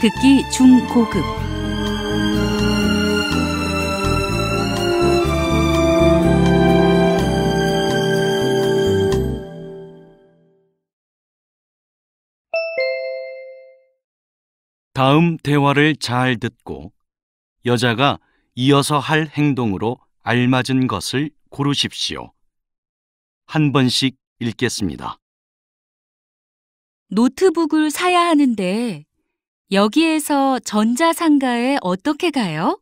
듣기 중고급 다음 대화를 잘 듣고 여자가 이어서 할 행동으로 알맞은 것을 고르십시오. 한 번씩 읽겠습니다. 노트북을 사야 하는데 여기에서 전자상가에 어떻게 가요?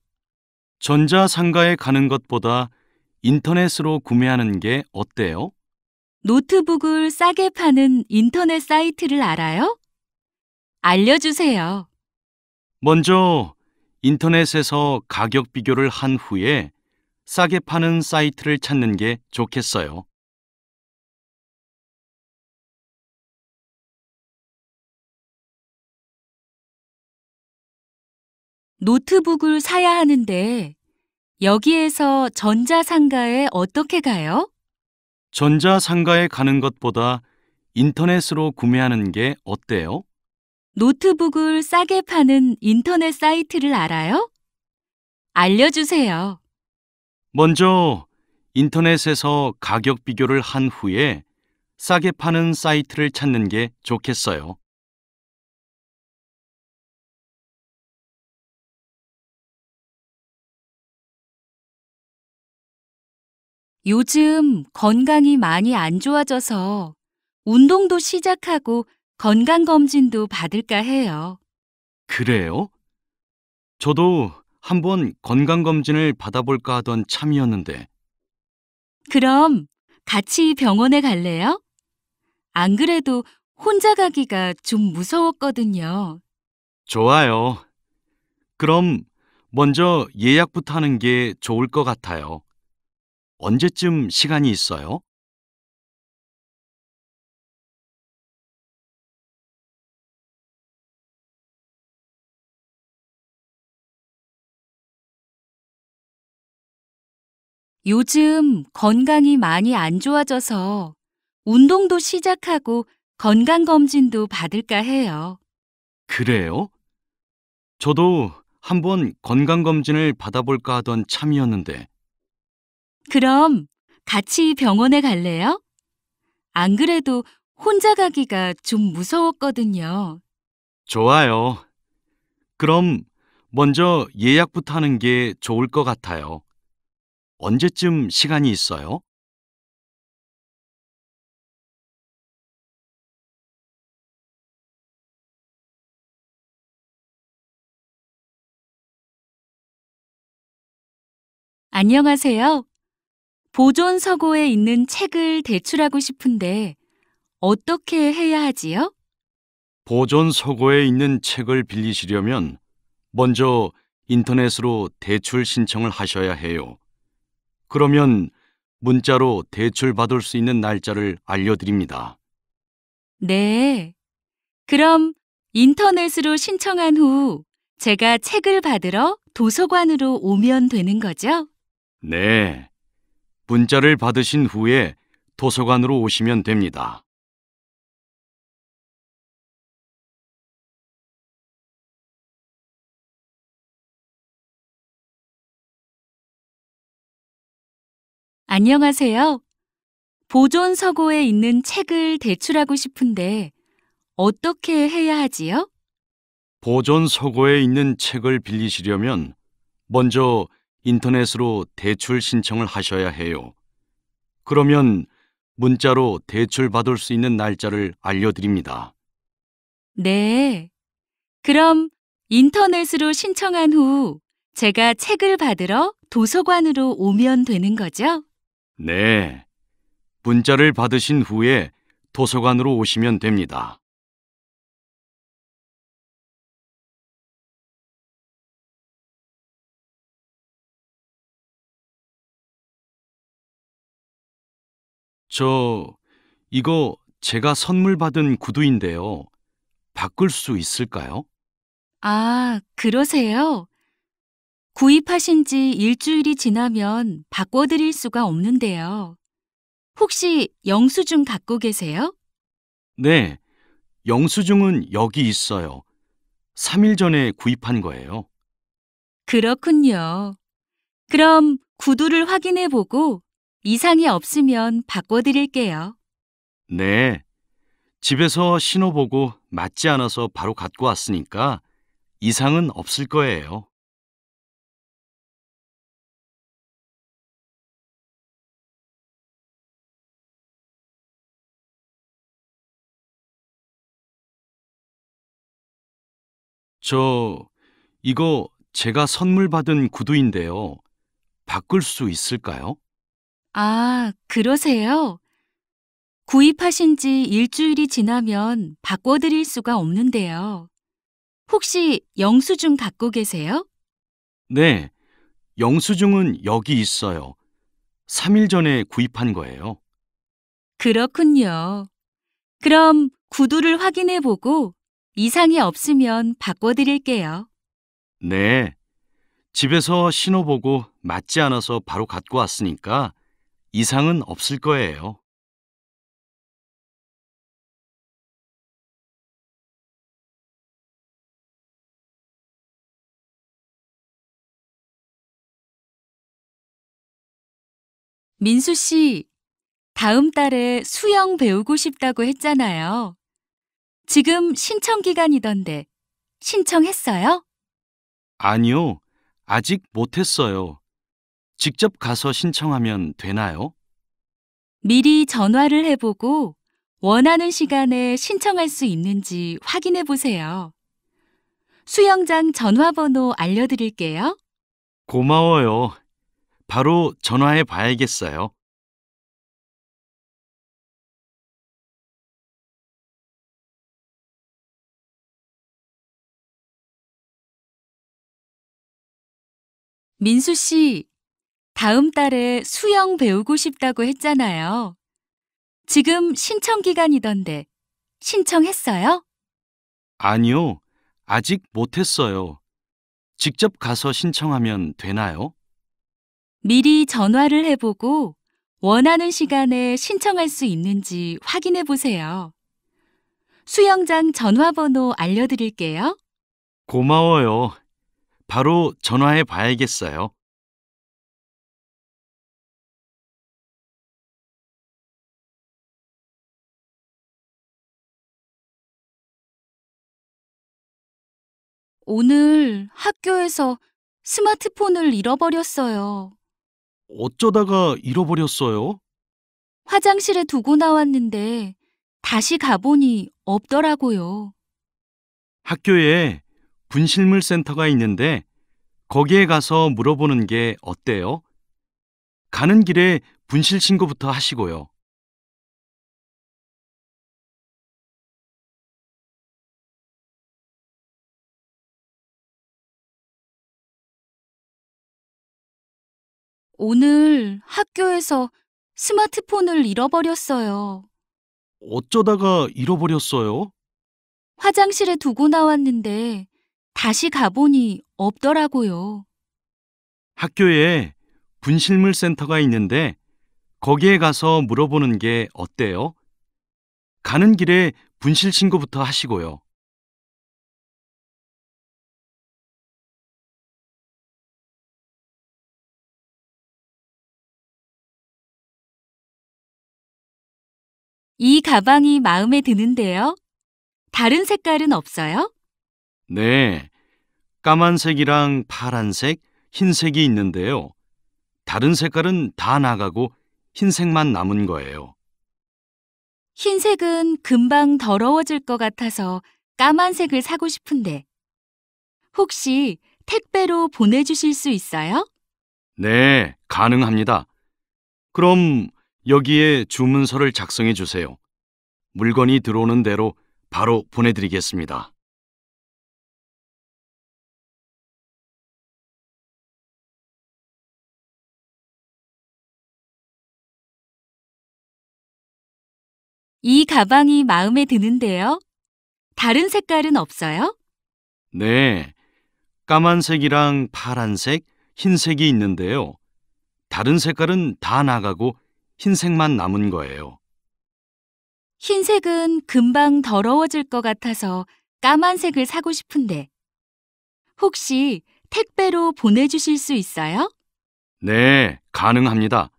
전자상가에 가는 것보다 인터넷으로 구매하는 게 어때요? 노트북을 싸게 파는 인터넷 사이트를 알아요? 알려주세요. 먼저 인터넷에서 가격 비교를 한 후에 싸게 파는 사이트를 찾는 게 좋겠어요. 노트북을 사야 하는데 여기에서 전자상가에 어떻게 가요? 전자상가에 가는 것보다 인터넷으로 구매하는 게 어때요? 노트북을 싸게 파는 인터넷 사이트를 알아요? 알려주세요. 먼저 인터넷에서 가격 비교를 한 후에 싸게 파는 사이트를 찾는 게 좋겠어요. 요즘 건강이 많이 안 좋아져서 운동도 시작하고 건강검진도 받을까 해요. 그래요? 저도 한번 건강검진을 받아볼까 하던 참이었는데. 그럼 같이 병원에 갈래요? 안 그래도 혼자 가기가 좀 무서웠거든요. 좋아요. 그럼 먼저 예약부터 하는 게 좋을 것 같아요. 언제쯤 시간이 있어요? 요즘 건강이 많이 안 좋아져서 운동도 시작하고 건강검진도 받을까 해요. 그래요? 저도 한번 건강검진을 받아볼까 하던 참이었는데. 그럼 같이 병원에 갈래요? 안 그래도 혼자 가기가 좀 무서웠거든요. 좋아요. 그럼 먼저 예약부터 하는 게 좋을 것 같아요. 언제쯤 시간이 있어요? 안녕하세요. 보존서고에 있는 책을 대출하고 싶은데 어떻게 해야 하지요? 보존 서고에 있는 책을 빌리시려면 먼저 인터넷으로 대출 신청을 하셔야 해요. 그러면 문자로 대출 받을 수 있는 날짜를 알려드립니다. 네. 그럼 인터넷으로 신청한 후 제가 책을 받으러 도서관으로 오면 되는 거죠? 네. 문자를 받으신 후에 도서관으로 오시면 됩니다. 안녕하세요. 보존서고에 있는 책을 대출하고 싶은데 어떻게 해야 하지요? 보존 서고에 있는 책을 빌리시려면 먼저 인터넷으로 대출 신청을 하셔야 해요. 그러면 문자로 대출 받을 수 있는 날짜를 알려드립니다. 네. 그럼 인터넷으로 신청한 후 제가 책을 받으러 도서관으로 오면 되는 거죠? 네. 문자를 받으신 후에 도서관으로 오시면 됩니다. 이거 제가 선물 받은 구두인데요. 바꿀 수 있을까요? 아, 그러세요? 구입하신 지 일주일이 지나면 바꿔드릴 수가 없는데요. 혹시 영수증 갖고 계세요? 네. 영수증은 여기 있어요. 3일 전에 구입한 거예요. 그렇군요. 그럼 구두를 확인해 보고 이상이 없으면 바꿔드릴게요. 네. 집에서 신어보고 맞지 않아서 바로 갖고 왔으니까 이상은 없을 거예요. 이거 제가 선물 받은 구두인데요. 바꿀 수 있을까요? 아, 그러세요? 구입하신 지 일주일이 지나면 바꿔드릴 수가 없는데요. 혹시 영수증 갖고 계세요? 네. 영수증은 여기 있어요. 3일 전에 구입한 거예요. 그렇군요. 그럼 구두를 확인해 보고 이상이 없으면 바꿔드릴게요. 네. 집에서 신어보고 맞지 않아서 바로 갖고 왔으니까 이상은 없을 거예요. 민수 씨, 다음 달에 수영 배우고 싶다고 했잖아요. 지금 신청 기간이던데 신청했어요? 아니요. 아직 못했어요. 직접 가서 신청하면 되나요? 미리 전화를 해보고 원하는 시간에 신청할 수 있는지 확인해 보세요. 수영장 전화번호 알려드릴게요. 고마워요. 바로 전화해 봐야겠어요. 민수 씨, 다음 달에 수영 배우고 싶다고 했잖아요. 지금 신청 기간이던데 신청했어요? 아니요. 아직 못했어요. 직접 가서 신청하면 되나요? 미리 전화를 해보고 원하는 시간에 신청할 수 있는지 확인해 보세요. 수영장 전화번호 알려드릴게요. 고마워요. 바로 전화해 봐야겠어요. 오늘 학교에서 스마트폰을 잃어버렸어요. 어쩌다가 잃어버렸어요? 화장실에 두고 나왔는데 다시 가보니 없더라고요. 학교에 분실물 센터가 있는데 거기에 가서 물어보는 게 어때요? 가는 길에 분실 신고부터 하시고요. 오늘 학교에서 스마트폰을 잃어버렸어요. 어쩌다가 잃어버렸어요? 화장실에 두고 나왔는데 다시 가보니 없더라고요. 학교에 분실물 센터가 있는데 거기에 가서 물어보는 게 어때요? 가는 길에 분실 신고부터 하시고요. 이 가방이 마음에 드는데요. 다른 색깔은 없어요? 네, 까만색이랑 파란색, 흰색이 있는데요. 다른 색깔은 다 나가고 흰색만 남은 거예요. 흰색은 금방 더러워질 것 같아서 까만색을 사고 싶은데 혹시 택배로 보내주실 수 있어요? 네, 가능합니다. 그럼 여기에 주문서를 작성해 주세요. 물건이 들어오는 대로 바로 보내드리겠습니다. 이 가방이 마음에 드는데요. 다른 색깔은 없어요? 네, 까만색이랑 파란색, 흰색이 있는데요. 다른 색깔은 다 나가고 흰색만 남은 거예요. 흰색은 금방 더러워질 것 같아서 까만색을 사고 싶은데 혹시 택배로 보내주실 수 있어요? 네, 가능합니다.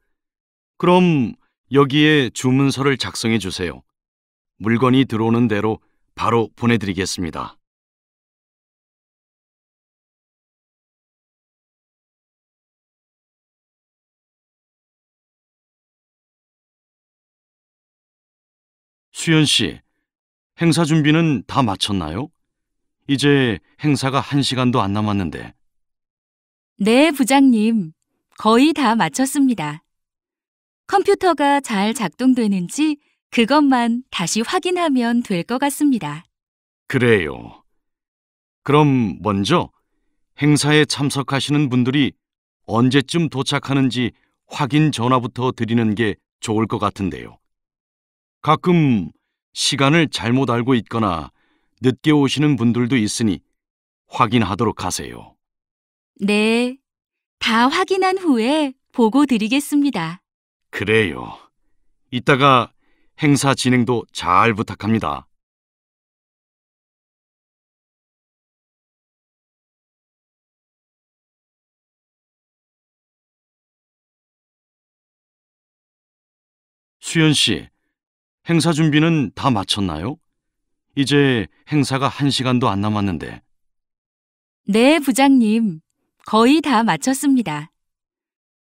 그럼 여기에 주문서를 작성해 주세요. 물건이 들어오는 대로 바로 보내드리겠습니다. 수연 씨, 행사 준비는 다 마쳤나요? 이제 행사가 1시간도 안 남았는데. 네, 부장님. 거의 다 마쳤습니다. 컴퓨터가 잘 작동되는지 그것만 다시 확인하면 될 것 같습니다. 그래요. 그럼 먼저 행사에 참석하시는 분들이 언제쯤 도착하는지 확인 전화부터 드리는 게 좋을 것 같은데요. 가끔 시간을 잘못 알고 있거나 늦게 오시는 분들도 있으니 확인하도록 하세요. 네, 다 확인한 후에 보고 드리겠습니다. 그래요. 이따가 행사 진행도 잘 부탁합니다. 수연 씨, 행사 준비는 다 마쳤나요? 이제 행사가 1시간도 안 남았는데. 네, 부장님. 거의 다 마쳤습니다.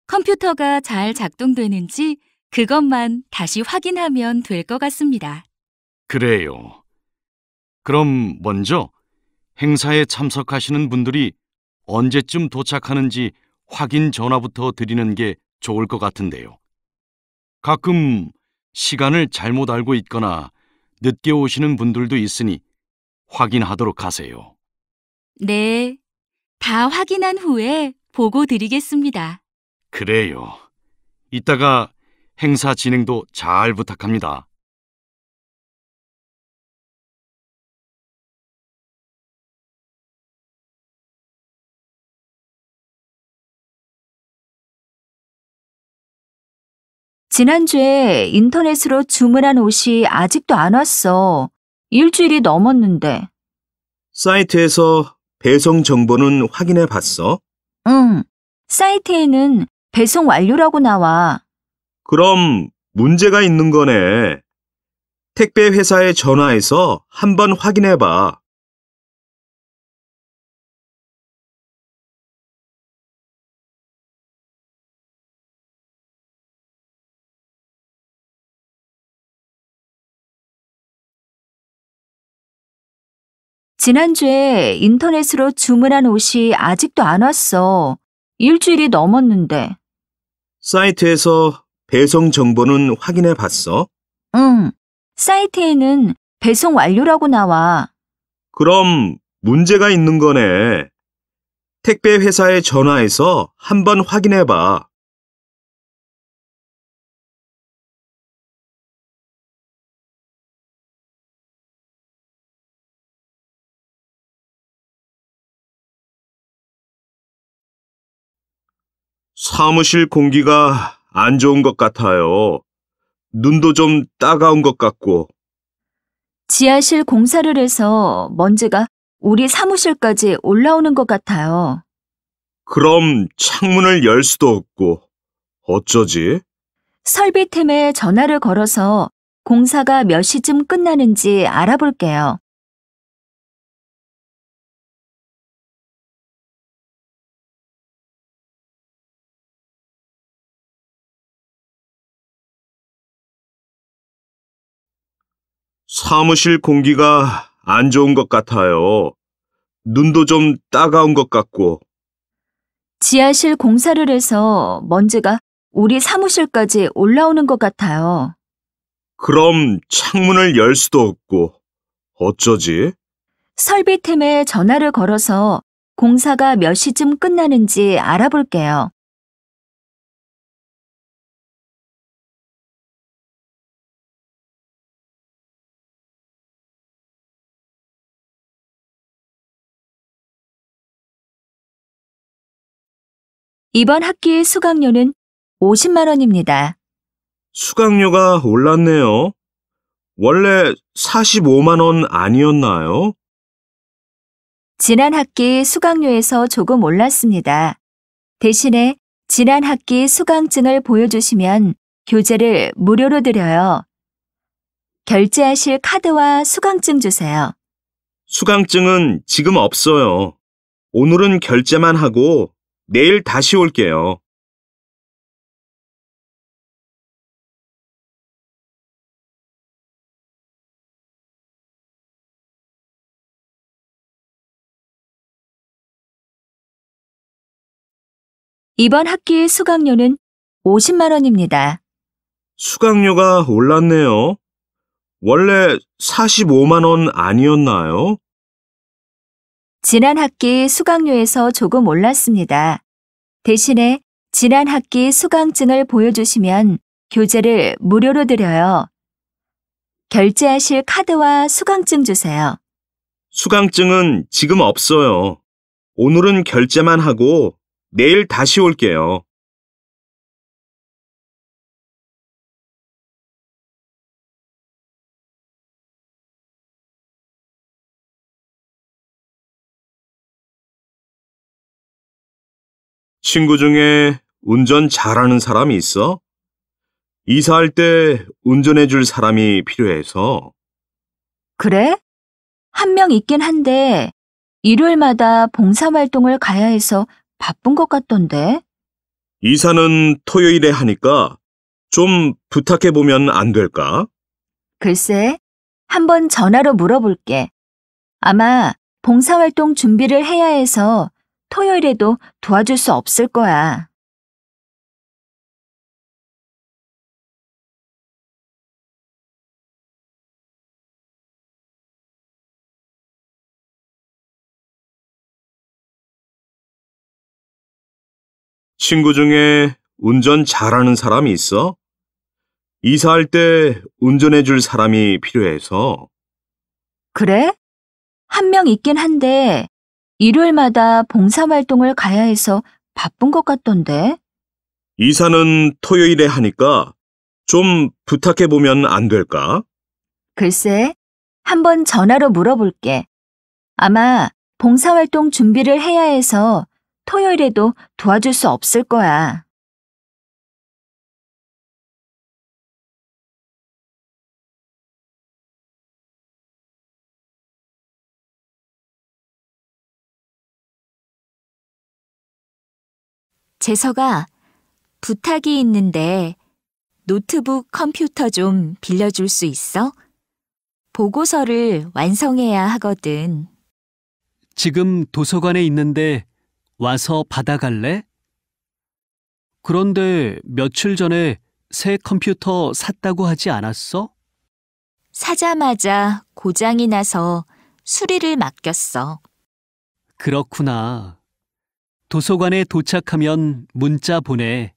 컴퓨터가 잘 작동되는지 그것만 다시 확인하면 될 것 같습니다. 그래요. 그럼 먼저 행사에 참석하시는 분들이 언제쯤 도착하는지 확인 전화부터 드리는 게 좋을 것 같은데요. 가끔 시간을 잘못 알고 있거나 늦게 오시는 분들도 있으니 확인하도록 하세요. 네, 다 확인한 후에 보고 드리겠습니다. 그래요. 이따가 행사 진행도 잘 부탁합니다. 지난주에 인터넷으로 주문한 옷이 아직도 안 왔어. 일주일이 넘었는데. 사이트에서 배송 정보는 확인해 봤어? 응. 사이트에는 배송 완료라고 나와. 그럼 문제가 있는 거네. 택배 회사에 전화해서 한번 확인해 봐. 지난주에 인터넷으로 주문한 옷이 아직도 안 왔어. 일주일이 넘었는데. 사이트에서 배송 정보는 확인해 봤어? 응. 사이트에는 배송 완료라고 나와. 그럼 문제가 있는 거네. 택배 회사에 전화해서 한번 확인해 봐. 사무실 공기가 안 좋은 것 같아요. 눈도 좀 따가운 것 같고. 지하실 공사를 해서 먼지가 우리 사무실까지 올라오는 것 같아요. 그럼 창문을 열 수도 없고. 어쩌지? 설비팀에 전화를 걸어서 공사가 몇 시쯤 끝나는지 알아볼게요. 사무실 공기가 안 좋은 것 같아요. 눈도 좀 따가운 것 같고. 지하실 공사를 해서 먼지가 우리 사무실까지 올라오는 것 같아요. 그럼 창문을 열 수도 없고. 어쩌지? 설비팀에 전화를 걸어서 공사가 몇 시쯤 끝나는지 알아볼게요. 이번 학기의 수강료는 50만 원입니다. 수강료가 올랐네요. 원래 45만 원 아니었나요? 지난 학기 수강료에서 조금 올랐습니다. 대신에 지난 학기 수강증을 보여주시면 교재를 무료로 드려요. 결제하실 카드와 수강증 주세요. 수강증은 지금 없어요. 오늘은 결제만 하고 내일 다시 올게요. 이번 학기의 수강료는 50만 원입니다. 수강료가 올랐네요. 원래 45만 원 아니었나요? 지난 학기 수강료에서 조금 올랐습니다. 대신에 지난 학기 수강증을 보여주시면 교재를 무료로 드려요. 결제하실 카드와 수강증 주세요. 수강증은 지금 없어요. 오늘은 결제만 하고 내일 다시 올게요. 친구 중에 운전 잘하는 사람이 있어? 이사할 때 운전해 줄 사람이 필요해서. 그래? 한 명 있긴 한데 일요일마다 봉사활동을 가야 해서 바쁜 것 같던데. 이사는 토요일에 하니까 좀 부탁해 보면 안 될까? 글쎄, 한번 전화로 물어볼게. 아마 봉사활동 준비를 해야 해서 토요일에도 도와줄 수 없을 거야. 친구 중에 운전 잘하는 사람이 있어? 이사할 때 운전해 줄 사람이 필요해서. 그래? 한 명 있긴 한데 일요일마다 봉사활동을 가야 해서 바쁜 것 같던데. 이사는 토요일에 하니까 좀 부탁해 보면 안 될까? 글쎄, 한번 전화로 물어볼게. 아마 봉사활동 준비를 해야 해서 토요일에도 도와줄 수 없을 거야. 재석아, 부탁이 있는데 노트북 컴퓨터 좀 빌려줄 수 있어? 보고서를 완성해야 하거든. 지금 도서관에 있는데 와서 받아갈래? 그런데 며칠 전에 새 컴퓨터 샀다고 하지 않았어? 사자마자 고장이 나서 수리를 맡겼어. 그렇구나. 도서관에 도착하면 문자 보내.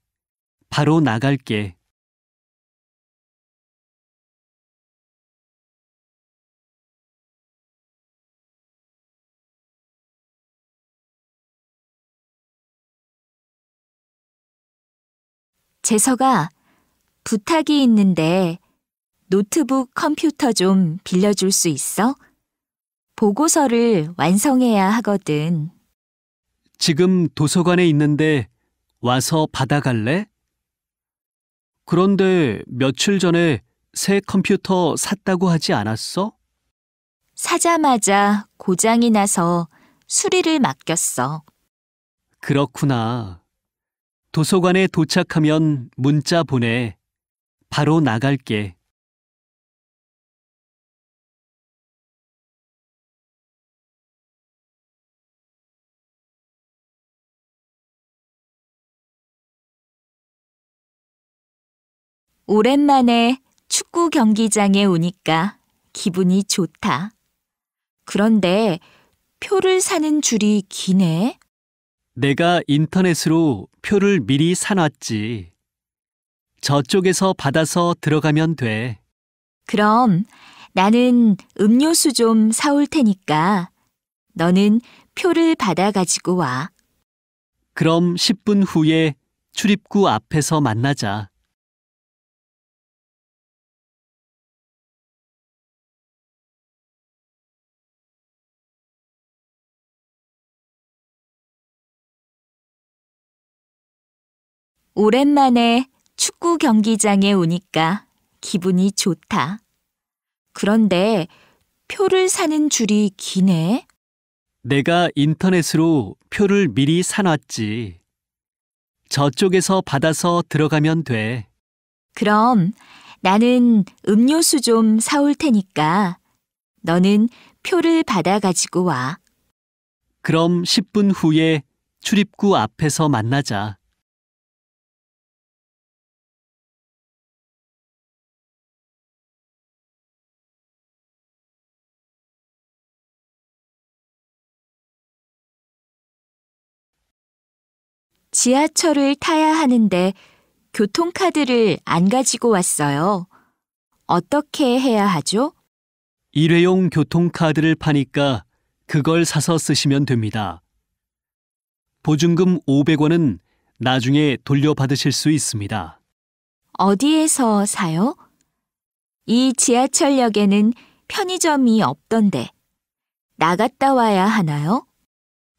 바로 나갈게. 재석아, 부탁이 있는데 노트북 컴퓨터 좀 빌려줄 수 있어? 보고서를 완성해야 하거든. 지금 도서관에 있는데 와서 받아갈래? 그런데 며칠 전에 새 컴퓨터 샀다고 하지 않았어? 사자마자 고장이 나서 수리를 맡겼어. 그렇구나. 도서관에 도착하면 문자 보내. 바로 나갈게. 오랜만에 축구 경기장에 오니까 기분이 좋다. 그런데 표를 사는 줄이 기네. 내가 인터넷으로 표를 미리 사놨지. 저쪽에서 받아서 들어가면 돼. 그럼 나는 음료수 좀 사올 테니까 너는 표를 받아 가지고 와. 그럼 10분 후에 출입구 앞에서 만나자. 오랜만에 축구 경기장에 오니까 기분이 좋다. 그런데 표를 사는 줄이 기네. 내가 인터넷으로 표를 미리 사놨지. 저쪽에서 받아서 들어가면 돼. 그럼 나는 음료수 좀 사올 테니까 너는 표를 받아 가지고 와. 그럼 10분 후에 출입구 앞에서 만나자. 지하철을 타야 하는데 교통카드를 안 가지고 왔어요. 어떻게 해야 하죠? 일회용 교통카드를 파니까 그걸 사서 쓰시면 됩니다. 보증금 500원은 나중에 돌려받으실 수 있습니다. 어디에서 사요? 이 지하철역에는 편의점이 없던데 나갔다 와야 하나요?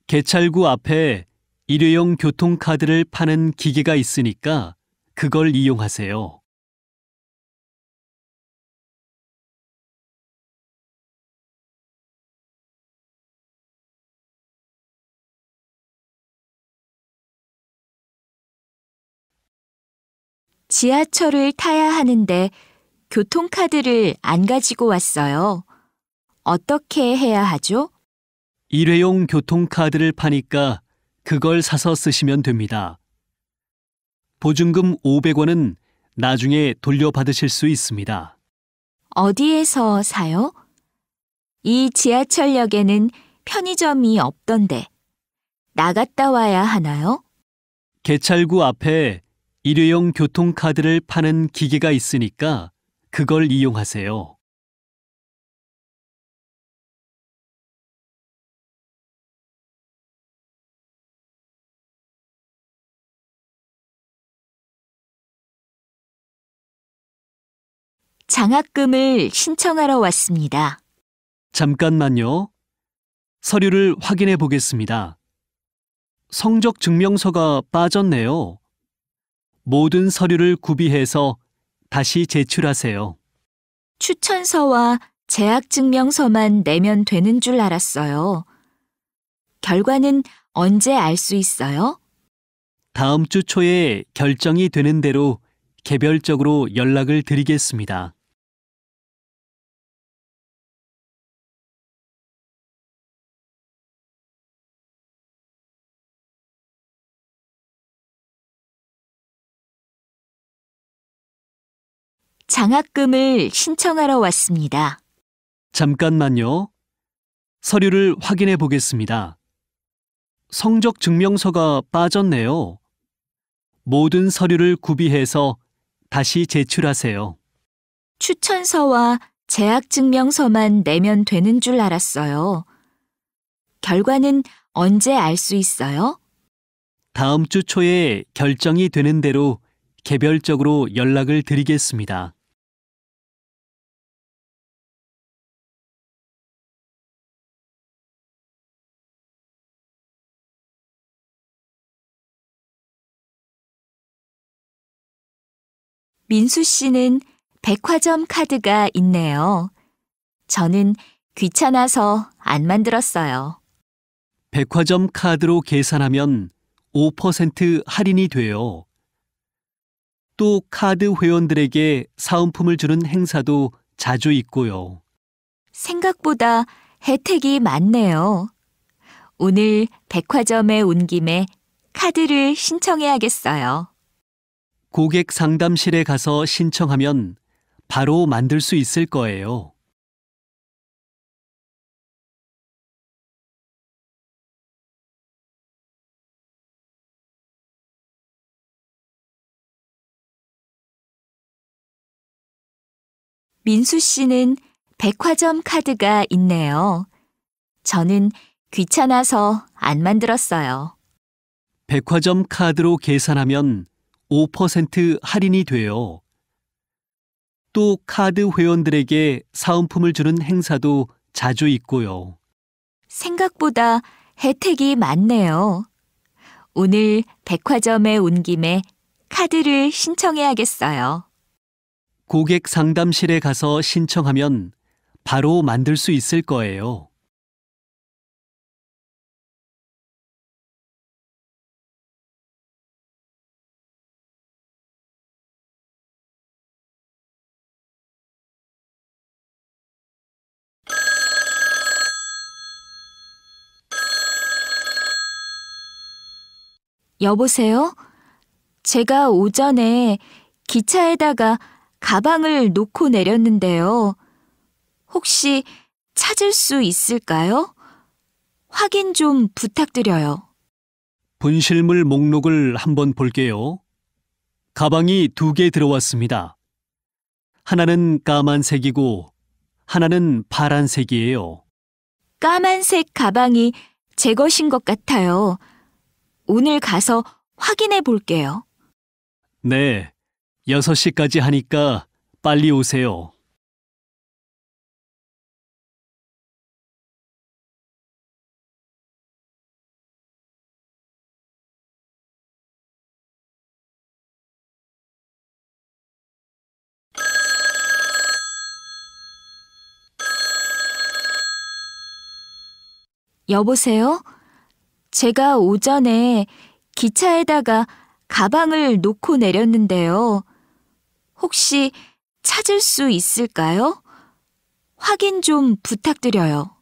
개찰구 앞에 일회용 교통카드를 파는 기계가 있으니까 그걸 이용하세요. 지하철을 타야 하는데 교통카드를 안 가지고 왔어요. 어떻게 해야 하죠? 일회용 교통카드를 파니까 그걸 사서 쓰시면 됩니다. 보증금 500원은 나중에 돌려받으실 수 있습니다. 어디에서 사요? 이 지하철역에는 편의점이 없던데 나갔다 와야 하나요? 개찰구 앞에 일회용 교통카드를 파는 기계가 있으니까 그걸 이용하세요. 장학금을 신청하러 왔습니다. 잠깐만요. 서류를 확인해 보겠습니다. 성적 증명서가 빠졌네요. 모든 서류를 구비해서 다시 제출하세요. 추천서와 재학증명서만 내면 되는 줄 알았어요. 결과는 언제 알 수 있어요? 다음 주 초에 결정이 되는 대로 개별적으로 연락을 드리겠습니다. 장학금을 신청하러 왔습니다. 잠깐만요. 서류를 확인해 보겠습니다. 성적 증명서가 빠졌네요. 모든 서류를 구비해서 다시 제출하세요. 추천서와 재학증명서만 내면 되는 줄 알았어요. 결과는 언제 알 수 있어요? 다음 주 초에 결정이 되는 대로 개별적으로 연락을 드리겠습니다. 민수 씨는 백화점 카드가 있네요. 저는 귀찮아서 안 만들었어요. 백화점 카드로 계산하면 5% 할인이 돼요. 또 카드 회원들에게 사은품을 주는 행사도 자주 있고요. 생각보다 혜택이 많네요. 오늘 백화점에 온 김에 카드를 신청해야겠어요. 고객 상담실에 가서 신청하면 바로 만들 수 있을 거예요. 민수 씨는 백화점 카드가 있네요. 저는 귀찮아서 안 만들었어요. 백화점 카드로 계산하면 5% 할인이 돼요. 또 카드 회원들에게 사은품을 주는 행사도 자주 있고요. 생각보다 혜택이 많네요. 오늘 백화점에 온 김에 카드를 신청해야겠어요. 고객 상담실에 가서 신청하면 바로 만들 수 있을 거예요. 여보세요? 제가 오전에 기차에다가 가방을 놓고 내렸는데요. 혹시 찾을 수 있을까요? 확인 좀 부탁드려요. 분실물 목록을 한번 볼게요. 가방이 2개 들어왔습니다. 하나는 까만색이고 하나는 파란색이에요. 까만색 가방이 제 것인 것 같아요. 오늘 가서 확인해 볼게요. 네, 6시까지 하니까 빨리 오세요. 여보세요? 제가 오전에 기차에다가 가방을 놓고 내렸는데요. 혹시 찾을 수 있을까요? 확인 좀 부탁드려요.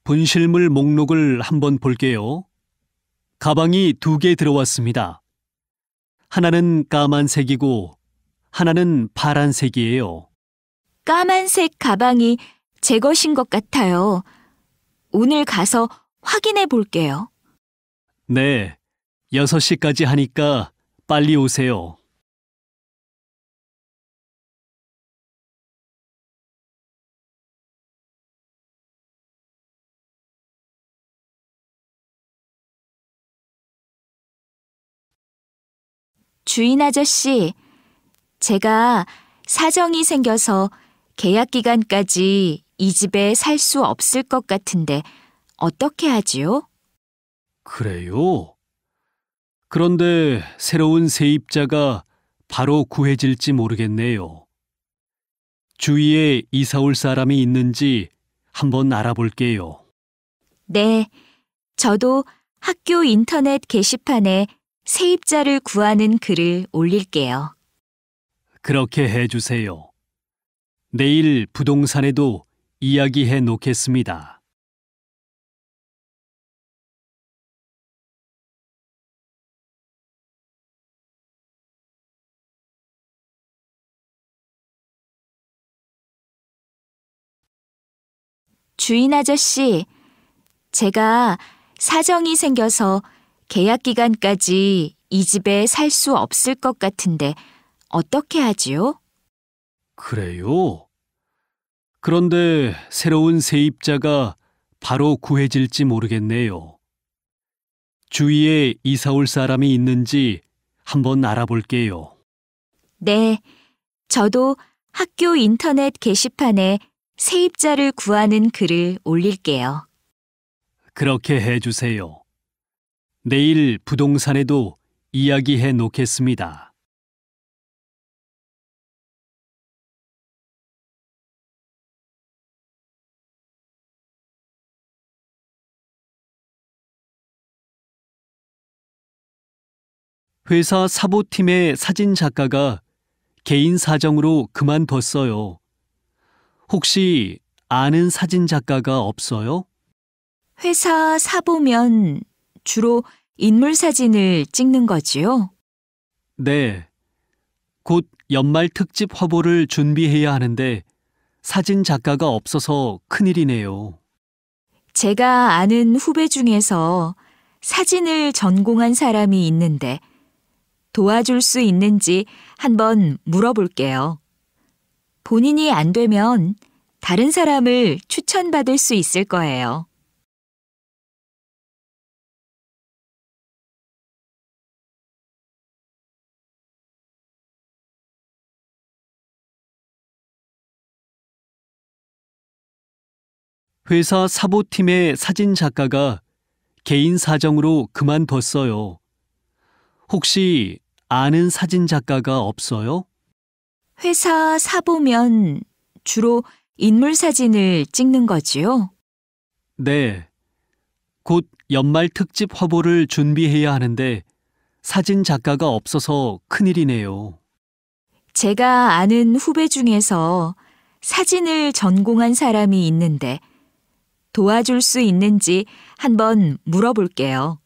분실물 목록을 한번 볼게요. 가방이 2개 들어왔습니다. 하나는 까만색이고 하나는 파란색이에요. 까만색 가방이 제 것인 것 같아요. 오늘 가서 확인해 볼게요. 네, 6시까지 하니까 빨리 오세요. 주인 아저씨, 제가 사정이 생겨서 계약 기간까지 이 집에 살 수 없을 것 같은데 어떻게 하지요? 그래요? 그런데 새로운 세입자가 바로 구해질지 모르겠네요. 주위에 이사 올 사람이 있는지 한번 알아볼게요. 네, 저도 학교 인터넷 게시판에 세입자를 구하는 글을 올릴게요. 그렇게 해주세요. 내일 부동산에도 이야기해 놓겠습니다. 주인 아저씨, 제가 사정이 생겨서 계약 기간까지 이 집에 살 수 없을 것 같은데 어떻게 하지요? 그래요? 그런데 새로운 세입자가 바로 구해질지 모르겠네요. 주위에 이사 올 사람이 있는지 한번 알아볼게요. 네, 저도 학교 인터넷 게시판에 세입자를 구하는 글을 올릴게요. 그렇게 해주세요. 내일 부동산에도 이야기해 놓겠습니다. 회사 사보팀의 사진 작가가 개인 사정으로 그만뒀어요. 혹시 아는 사진 작가가 없어요? 회사 사보면 주로 인물 사진을 찍는 거지요? 네. 곧 연말 특집 화보를 준비해야 하는데 사진 작가가 없어서 큰일이네요. 제가 아는 후배 중에서 사진을 전공한 사람이 있는데 도와줄 수 있는지 한번 물어볼게요. 본인이 안 되면 다른 사람을 추천받을 수 있을 거예요. 회사 사보팀의 사진 작가가 개인 사정으로 그만뒀어요. 혹시 아는 사진 작가가 없어요? 회사 사보면 주로 인물 사진을 찍는 거지요? 네. 곧 연말 특집 화보를 준비해야 하는데 사진 작가가 없어서 큰일이네요. 제가 아는 후배 중에서 사진을 전공한 사람이 있는데 도와줄 수 있는지 한번 물어볼게요.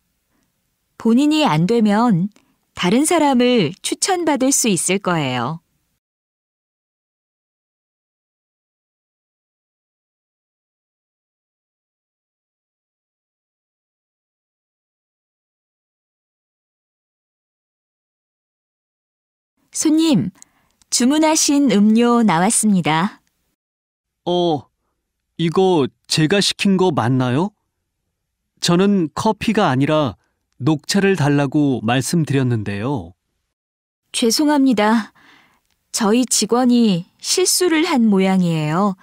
본인이 안 되면 다른 사람을 추천받을 수 있을 거예요. 손님, 주문하신 음료 나왔습니다. 이거 제가 시킨 거 맞나요? 저는 커피가 아니라 녹차를 달라고 말씀드렸는데요. 죄송합니다. 저희 직원이 실수를 한 모양이에요.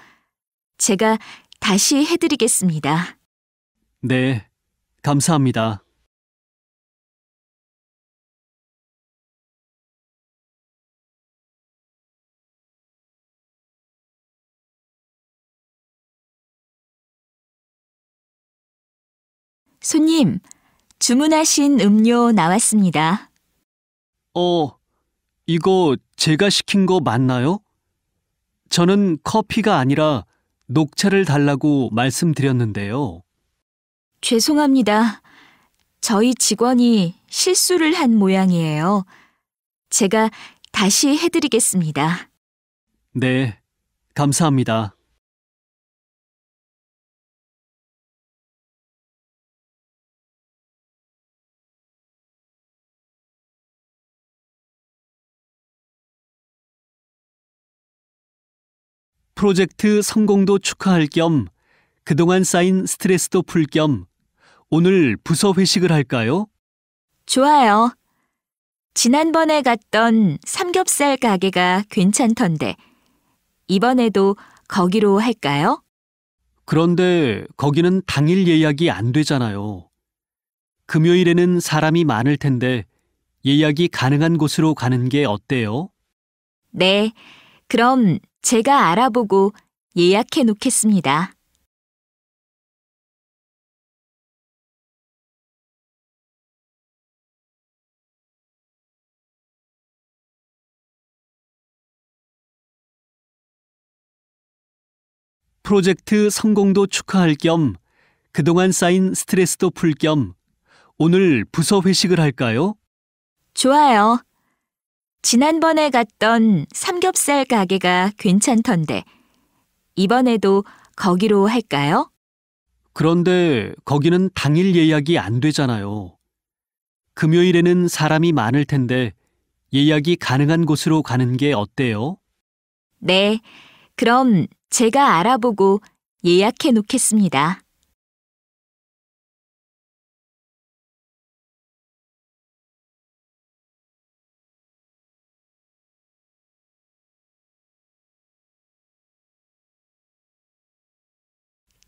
제가 다시 해드리겠습니다. 네, 감사합니다. 손님, 주문하신 음료 나왔습니다. 이거 제가 시킨 거 맞나요? 저는 커피가 아니라 녹차를 달라고 말씀드렸는데요. 죄송합니다. 저희 직원이 실수를 한 모양이에요. 제가 다시 해드리겠습니다. 네, 감사합니다. 프로젝트 성공도 축하할 겸 그동안 쌓인 스트레스도 풀 겸 오늘 부서 회식을 할까요? 좋아요. 지난번에 갔던 삼겹살 가게가 괜찮던데 이번에도 거기로 할까요? 그런데 거기는 당일 예약이 안 되잖아요. 금요일에는 사람이 많을 텐데 예약이 가능한 곳으로 가는 게 어때요? 네, 그럼 제가 알아보고 예약해 놓겠습니다. 프로젝트 성공도 축하할 겸 그동안 쌓인 스트레스도 풀 겸 오늘 부서 회식을 할까요? 좋아요. 지난번에 갔던 삼겹살 가게가 괜찮던데 이번에도 거기로 할까요? 그런데 거기는 당일 예약이 안 되잖아요. 금요일에는 사람이 많을 텐데 예약이 가능한 곳으로 가는 게 어때요? 네, 그럼 제가 알아보고 예약해 놓겠습니다.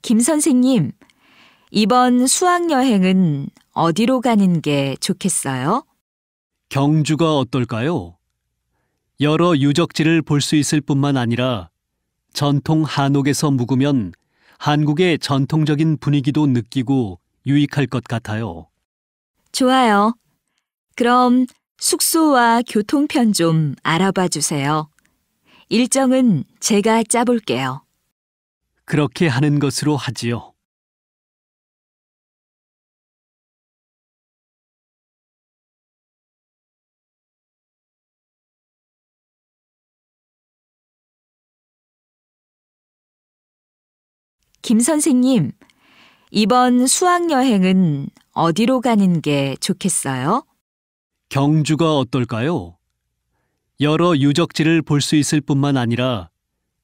김 선생님, 이번 수학여행은 어디로 가는 게 좋겠어요? 경주가 어떨까요? 여러 유적지를 볼 수 있을 뿐만 아니라 전통 한옥에서 묵으면 한국의 전통적인 분위기도 느끼고 유익할 것 같아요. 좋아요. 그럼 숙소와 교통편 좀 알아봐 주세요. 일정은 제가 짜볼게요. 그렇게 하는 것으로 하지요. 김 선생님, 이번 수학여행은 어디로 가는 게 좋겠어요? 경주가 어떨까요? 여러 유적지를 볼 수 있을 뿐만 아니라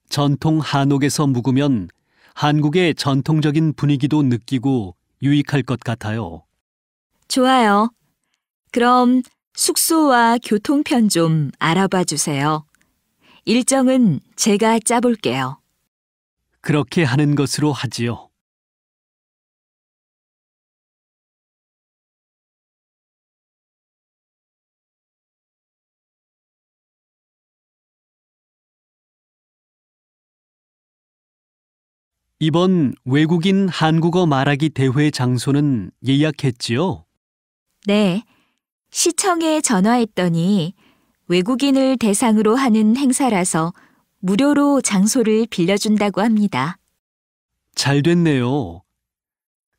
전통 한옥에서 묵으면 한국의 전통적인 분위기도 느끼고 유익할 것 같아요. 좋아요. 그럼 숙소와 교통편 좀 알아봐 주세요. 일정은 제가 짜볼게요. 그렇게 하는 것으로 하지요. 이번 외국인 한국어 말하기 대회 장소는 예약했지요? 네. 시청에 전화했더니 외국인을 대상으로 하는 행사라서 무료로 장소를 빌려준다고 합니다. 잘 됐네요.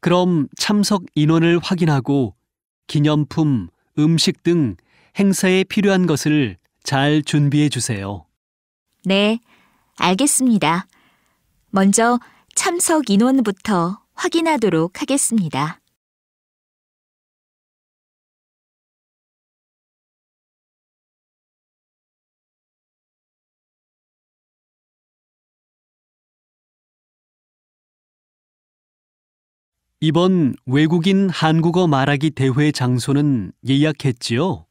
그럼 참석 인원을 확인하고 기념품, 음식 등 행사에 필요한 것을 잘 준비해 주세요. 네, 알겠습니다. 먼저 참석 인원부터 확인하도록 하겠습니다. 이번 외국인 한국어 말하기 대회 장소는 예약했지요?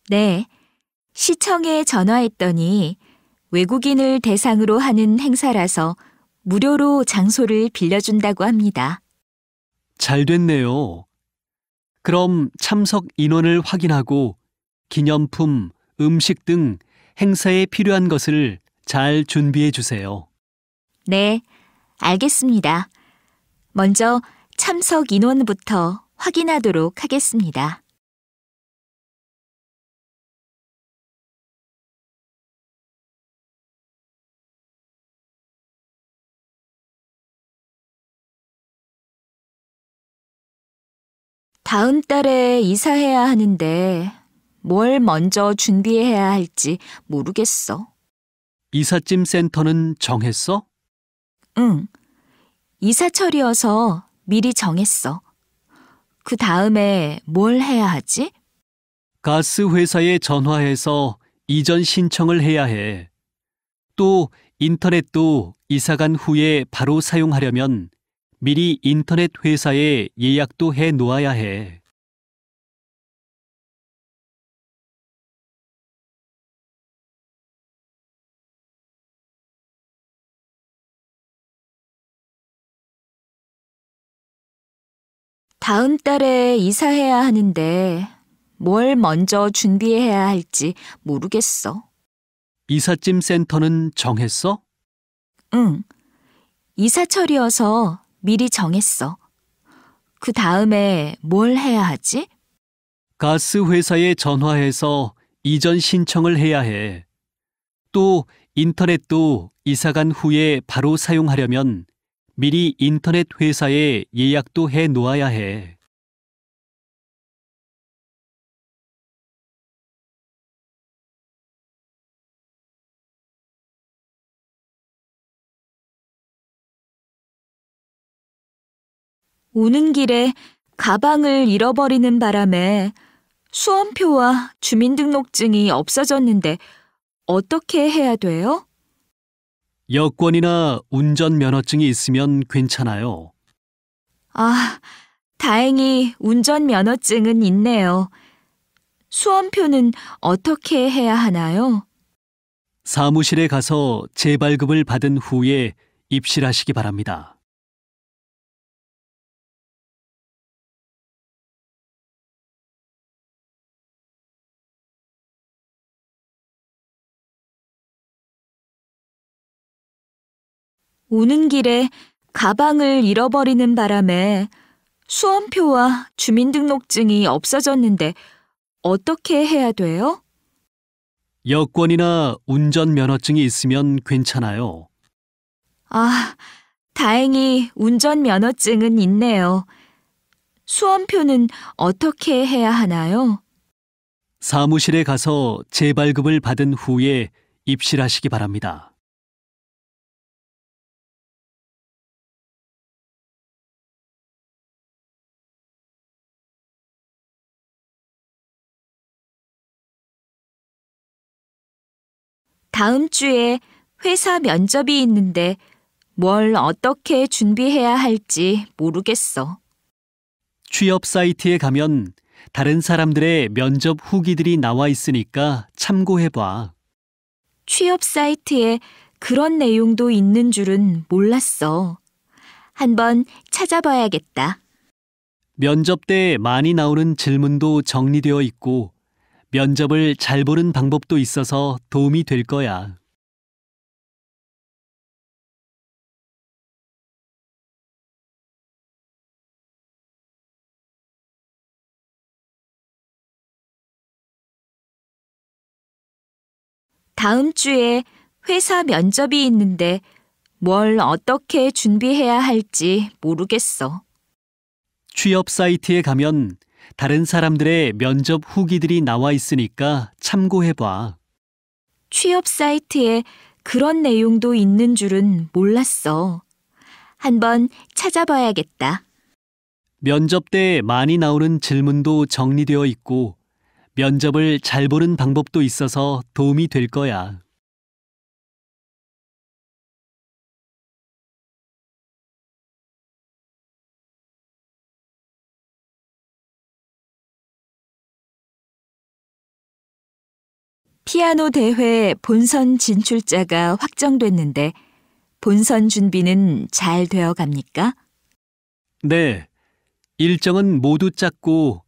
네, 시청에 전화했더니 외국인을 대상으로 하는 행사라서 무료로 장소를 빌려준다고 합니다. 잘 됐네요. 그럼 참석 인원을 확인하고 기념품, 음식 등 행사에 필요한 것을 잘 준비해 주세요. 네, 알겠습니다. 먼저 참석 인원부터 확인하도록 하겠습니다. 다음 달에 이사해야 하는데 뭘 먼저 준비해야 할지 모르겠어. 이삿짐 센터는 정했어? 응, 이사철이어서 미리 정했어. 그 다음에 뭘 해야 하지? 가스 회사에 전화해서 이전 신청을 해야 해. 또 인터넷도 이사 간 후에 바로 사용하려면 미리 인터넷 회사에 예약도 해 놓아야 해. 다음 달에 이사해야 하는데 뭘 먼저 준비해야 할지 모르겠어. 이삿짐 센터는 정했어? 응, 이사철이어서 미리 정했어. 그 다음에 뭘 해야 하지? 가스 회사에 전화해서 이전 신청을 해야 해. 또 인터넷도 이사 간 후에 바로 사용하려면 미리 인터넷 회사에 예약도 해 놓아야 해. 오는 길에 가방을 잃어버리는 바람에 수험표와 주민등록증이 없어졌는데 어떻게 해야 돼요? 여권이나 운전면허증이 있으면 괜찮아요. 아, 다행히 운전면허증은 있네요. 수험표는 어떻게 해야 하나요? 사무실에 가서 재발급을 받은 후에 입실하시기 바랍니다. 오는 길에 가방을 잃어버리는 바람에 수험표와 주민등록증이 없어졌는데 어떻게 해야 돼요? 여권이나 운전면허증이 있으면 괜찮아요. 아, 다행히 운전면허증은 있네요. 수험표는 어떻게 해야 하나요? 사무실에 가서 재발급을 받은 후에 입실하시기 바랍니다. 다음 주에 회사 면접이 있는데 뭘 어떻게 준비해야 할지 모르겠어. 취업 사이트에 가면 다른 사람들의 면접 후기들이 나와 있으니까 참고해봐. 취업 사이트에 그런 내용도 있는 줄은 몰랐어. 한번 찾아봐야겠다. 면접 때 많이 나오는 질문도 정리되어 있고 면접을 잘 보는 방법도 있어서 도움이 될 거야. 다음 주에 회사 면접이 있는데 뭘 어떻게 준비해야 할지 모르겠어. 취업 사이트에 가면 다른 사람들의 면접 후기들이 나와 있으니까 참고해봐. 취업 사이트에 그런 내용도 있는 줄은 몰랐어. 한번 찾아봐야겠다. 면접 때 많이 나오는 질문도 정리되어 있고 면접을 잘 보는 방법도 있어서 도움이 될 거야. 피아노 대회 본선 진출자가 확정됐는데 본선 준비는 잘 되어 갑니까? 네, 일정은 모두 짰고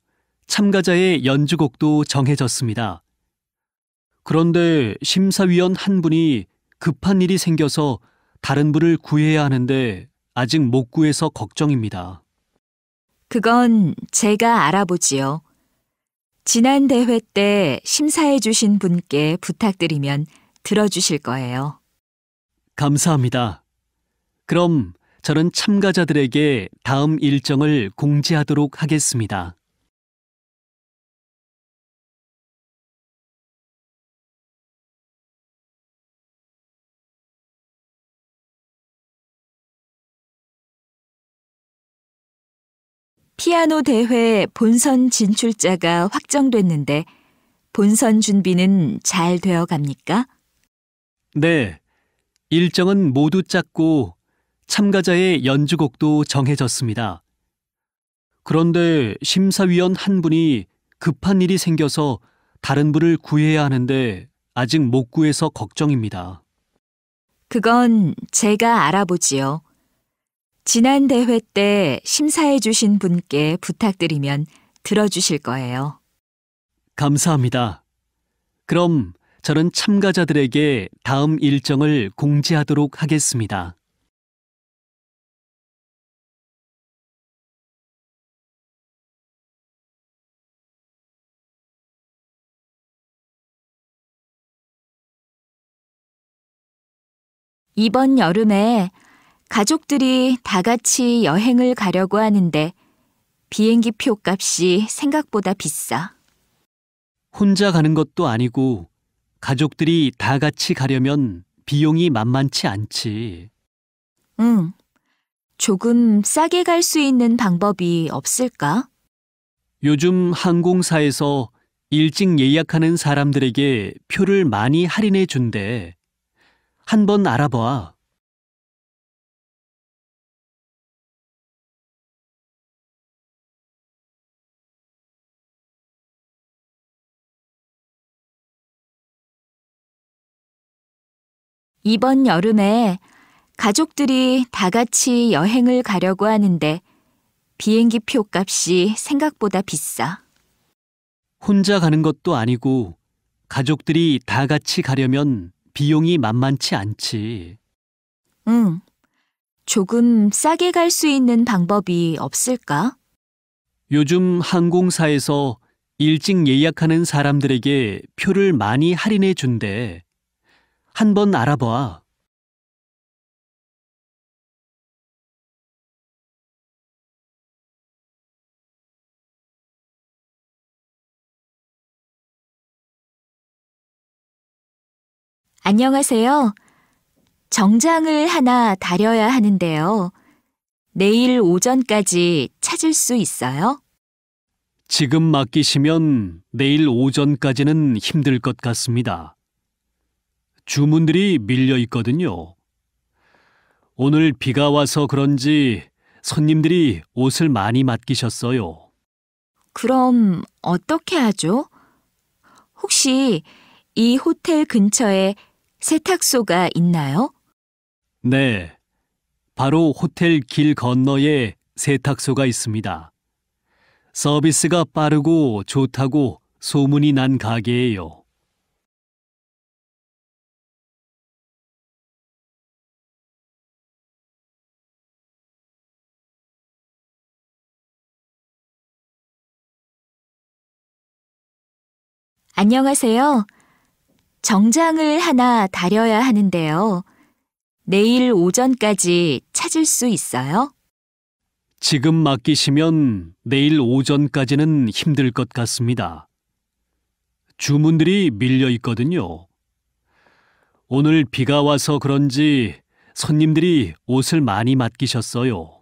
참가자의 연주곡도 정해졌습니다. 그런데 심사위원 한 분이 급한 일이 생겨서 다른 분을 구해야 하는데 아직 못 구해서 걱정입니다. 그건 제가 알아보지요. 지난 대회 때 심사해 주신 분께 부탁드리면 들어주실 거예요. 감사합니다. 그럼 저는 참가자들에게 다음 일정을 공지하도록 하겠습니다. 피아노 대회 본선 진출자가 확정됐는데 본선 준비는 잘 되어 갑니까? 네, 일정은 모두 짰고 참가자의 연주곡도 정해졌습니다. 그런데 심사위원 한 분이 급한 일이 생겨서 다른 분을 구해야 하는데 아직 못 구해서 걱정입니다. 그건 제가 알아보지요. 지난 대회 때 심사해 주신 분께 부탁드리면 들어주실 거예요. 감사합니다. 그럼 저는 참가자들에게 다음 일정을 공지하도록 하겠습니다. 이번 여름에 가족들이 다 같이 여행을 가려고 하는데 비행기 표 값이 생각보다 비싸. 혼자 가는 것도 아니고 가족들이 다 같이 가려면 비용이 만만치 않지. 응. 조금 싸게 갈 수 있는 방법이 없을까? 요즘 항공사에서 일찍 예약하는 사람들에게 표를 많이 할인해 준대. 한번 알아봐. 이번 여름에 가족들이 다 같이 여행을 가려고 하는데 비행기 표 값이 생각보다 비싸. 혼자 가는 것도 아니고 가족들이 다 같이 가려면 비용이 만만치 않지. 응. 조금 싸게 갈 수 있는 방법이 없을까? 요즘 항공사에서 일찍 예약하는 사람들에게 표를 많이 할인해 준대. 한번 알아봐. 안녕하세요. 정장을 하나 다려야 하는데요. 내일 오전까지 찾을 수 있어요? 지금 맡기시면 내일 오전까지는 힘들 것 같습니다. 주문들이 밀려 있거든요. 오늘 비가 와서 그런지 손님들이 옷을 많이 맡기셨어요. 그럼 어떻게 하죠? 혹시 이 호텔 근처에 세탁소가 있나요? 네, 바로 호텔 길 건너에 세탁소가 있습니다. 서비스가 빠르고 좋다고 소문이 난 가게예요. 안녕하세요. 정장을 하나 다려야 하는데요. 내일 오전까지 찾을 수 있어요? 지금 맡기시면 내일 오전까지는 힘들 것 같습니다. 주문들이 밀려 있거든요. 오늘 비가 와서 그런지 손님들이 옷을 많이 맡기셨어요.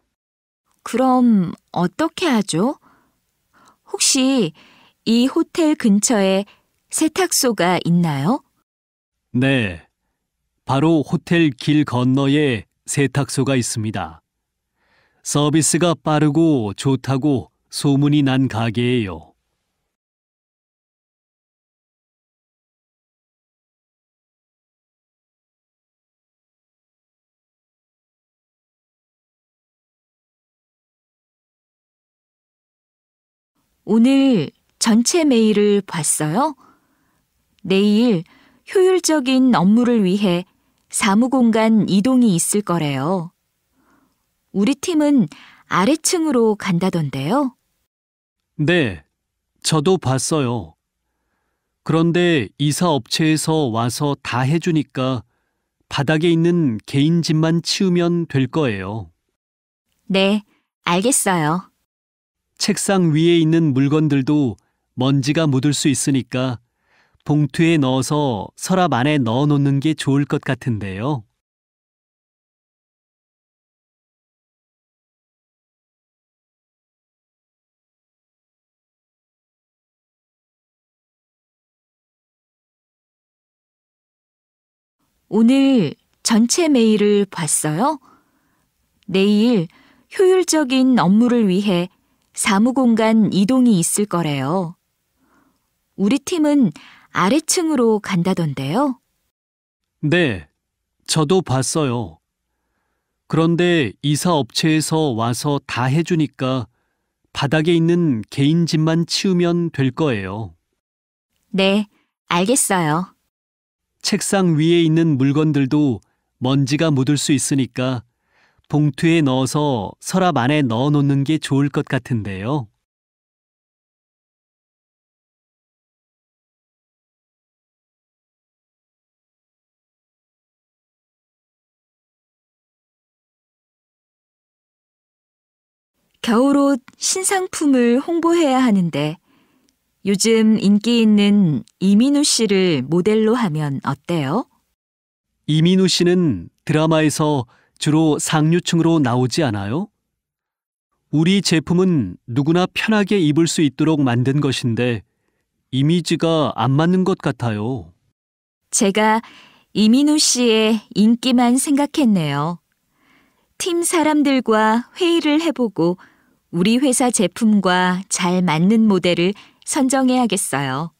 그럼 어떻게 하죠? 혹시 이 호텔 근처에 세탁소가 있나요? 네, 바로 호텔 길 건너에 세탁소가 있습니다. 서비스가 빠르고 좋다고 소문이 난 가게예요. 오늘 전체 메일을 봤어요? 내일 효율적인 업무를 위해 사무공간 이동이 있을 거래요. 우리 팀은 아래층으로 간다던데요. 네, 저도 봤어요. 그런데 이사 업체에서 와서 다 해주니까 바닥에 있는 개인 짐만 치우면 될 거예요. 네, 알겠어요. 책상 위에 있는 물건들도 먼지가 묻을 수 있으니까 봉투에 넣어서 서랍 안에 넣어 놓는 게 좋을 것 같은데요. 오늘 전체 메일을 봤어요? 내일 효율적인 업무를 위해 사무공간 이동이 있을 거래요. 우리 팀은 아래층으로 간다던데요. 네, 저도 봤어요. 그런데 이사 업체에서 와서 다 해주니까 바닥에 있는 개인 짐만 치우면 될 거예요. 네, 알겠어요. 책상 위에 있는 물건들도 먼지가 묻을 수 있으니까 봉투에 넣어서 서랍 안에 넣어 놓는 게 좋을 것 같은데요. 겨울옷 신상품을 홍보해야 하는데 요즘 인기 있는 이민우 씨를 모델로 하면 어때요? 이민우 씨는 드라마에서 주로 상류층으로 나오지 않아요? 우리 제품은 누구나 편하게 입을 수 있도록 만든 것인데 이미지가 안 맞는 것 같아요. 제가 이민우 씨의 인기만 생각했네요. 팀 사람들과 회의를 해보고 우리 회사 제품과 잘 맞는 모델을 선정해야겠어요.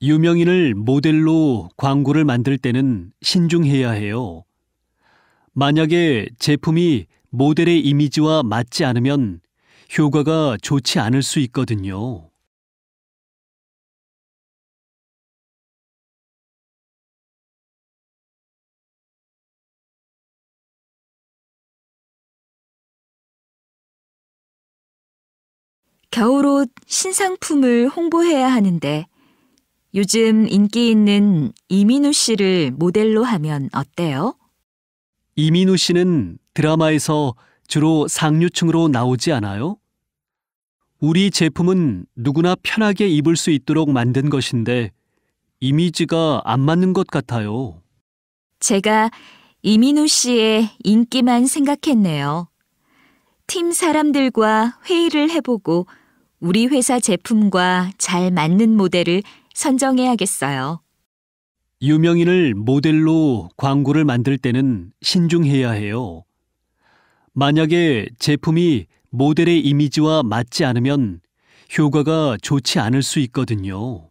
유명인을 모델로 광고를 만들 때는 신중해야 해요. 만약에 제품이 모델의 이미지와 맞지 않으면 효과가 좋지 않을 수 있거든요. 겨울옷 신상품을 홍보해야 하는데 요즘 인기 있는 이민우 씨를 모델로 하면 어때요? 이민우 씨는 드라마에서 주로 상류층으로 나오지 않아요? 우리 제품은 누구나 편하게 입을 수 있도록 만든 것인데 이미지가 안 맞는 것 같아요. 제가 이민우 씨의 인기만 생각했네요. 팀 사람들과 회의를 해보고 우리 회사 제품과 잘 맞는 모델을 선정해야겠어요. 유명인을 모델로 광고를 만들 때는 신중해야 해요. 만약에 제품이 모델의 이미지와 맞지 않으면 효과가 좋지 않을 수 있거든요.